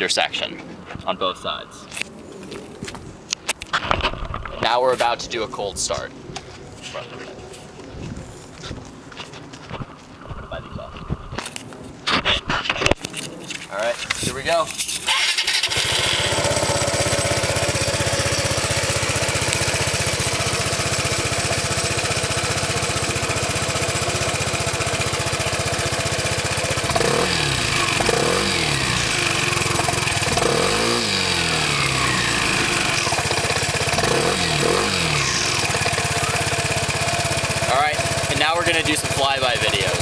intersection on both sides. Now we're about to do a cold start. All right, here we go. All right, and now we're gonna do some flyby videos.